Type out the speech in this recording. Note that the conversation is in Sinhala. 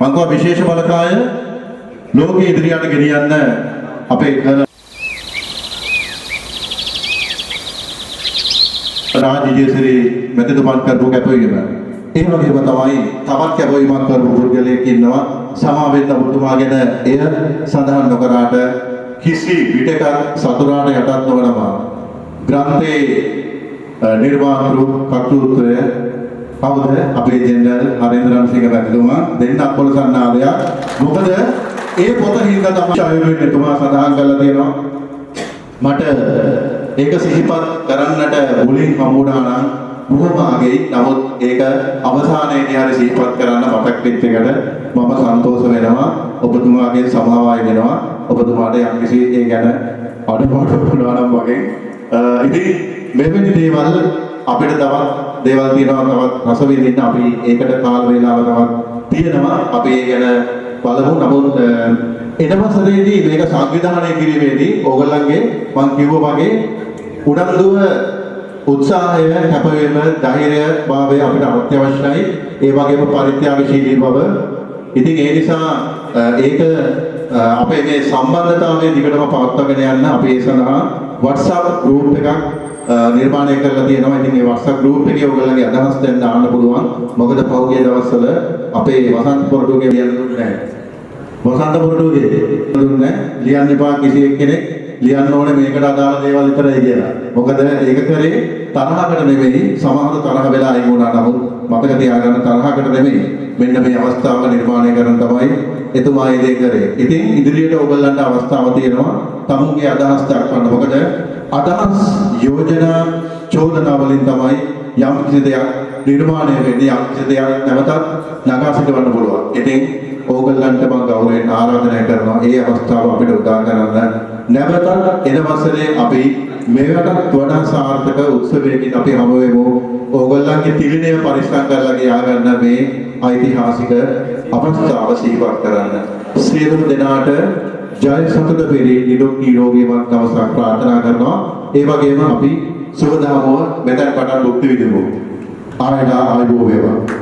මම කව විශේෂ බලකාය ලෝකයේ ඉදිරියට ගෙනියන්න අපේ රාජ්‍යජේසිරි මෙතෙතුමන් කරපු කැපවීම. ඒ වගේම තමයි තවත් කැපවීමක් කරපු පුද්ගලයෙක් ඉන්නවා. සමා වෙන්න ඔබතුමා ගැන එය සඳහන් නොකරාට කිසි විටක සතුරාට යටත් නොවනවා. ග්‍රන්ථයේ නිර්මාතෘ කර්තෘත්වය කවුද? අපේ ජෙනරල් හරේන්ද්‍ර රණසිංහ මැතිතුමා දෙන්නක් පොළසන්නාදයක්. මොකද ඒ පොත හින්දා තමයි ආයුර්වේද එතුමා සඳහන් කරලා තියෙනවා. මට ඒක සිහිපත් කරන්නට මුලින් හම්බුණා නම් බොහොම ආගේ. නමුත් ඒක අවසානයේදී හරි සිහිපත් කරන්න මතක් වෙච්ච එකට මම සන්තෝෂ වෙනවා. ඔබතුමාගේ සමාවයි වෙනවා. ඔබතුමාට යම්කිසි ඒ ගැන අඩුපාඩු වුණා නම් වගේ. ඉතින් මෙවැනි දේවල් අපිට තවත් දේවල් තියෙනවා. තවත් රස විඳින්න අපි ඒකට කාල වේලාව තවත් තියෙනවා. අපි ඒ ගැන බලමු. නමුත් එනවසරේදී මේක සංවිධානය කිරීමේදී ඕගොල්ලන්ගේ මම කිව්වා වගේ උනන්දුව උත්සාහය කැපවීම ධෛර්ය භාවය අපිට අත්‍යවශ්‍යයි. ඒ වගේම පරිත්‍යාගශීලී බව. ඉතින් ඒ නිසා ඒක අපේ මේ සම්බන්ධතාවය දිගටම පවත්වාගෙන යන්න අපි ඒ සඳහා WhatsApp group එකක් නිර්මාණය කරලා තියෙනවා. ඉතින් මේ WhatsApp group එකේ ඔයගොල්ලන්ගේ අදහස් දැන් දාන්න පුළුවන්. මොකද පහුගිය දවස්වල අපේ වසන්ත පොරටුවේ ලියන්න දුන්නේ නැහැ. වසන්ත පොරටුවේ දුන්නේ ලියන්න එපා කිසි කෙනෙක් ලියන්න ඕනේ මේකට අදාළ දේවල් විතරයි කියලා. මොකද ඒක කරේ තරහකට නෙමෙයි. සමහර තරහ වෙලා අයින් වුණා. නමුත් මතක තියාගන්න තරහකට නෙමෙයි. මෙන්න මේ අවස්ථාව නිර්මාණය කරන තමයි එතුමා ඒ දේ කරේ. ඉතින් ඉදිරියට ඔයගොල්ලන්ට අවස්ථාව තියෙනවා තමුන්ගේ අදහස් දක්වන්න. මොකද අදහස් යෝජනා චෝදනා වලින් තමයි යම් කිසි දෙයක් නිර්මාණය වෙන්නේ. යම් කිසි දෙයක් නැවතත් නගා සිටවන්න පුළුවන්. ඉතින් ඕගොල්ලන්ට මම ගෞරවයෙන් ආරාධනා කරනවා මේ අවස්ථාව අපිට උදා කරන්න. නැවතත් එන වසරේ අපි මේකටත් වඩා සාර්ථක උත්සවයකින් අපි හමු වෙමු. ඕගොල්ලන්ගේ තිලිනය පරිස්සම් කරලා ගියා ගන්න මේ ඓතිහාසික අවස්ථාව සිහිපත් කරන්න. සියලු දෙනාට ජය සතුට පෙරේ නිරෝගී නිරෝගීවත් දවසක් ප්‍රාර්ථනා කරනවා. ඒ වගේම අපි සුබදාමව මෙතන පටන් භුක්ති විඳිමු. ආයුබෝවන් වේවා.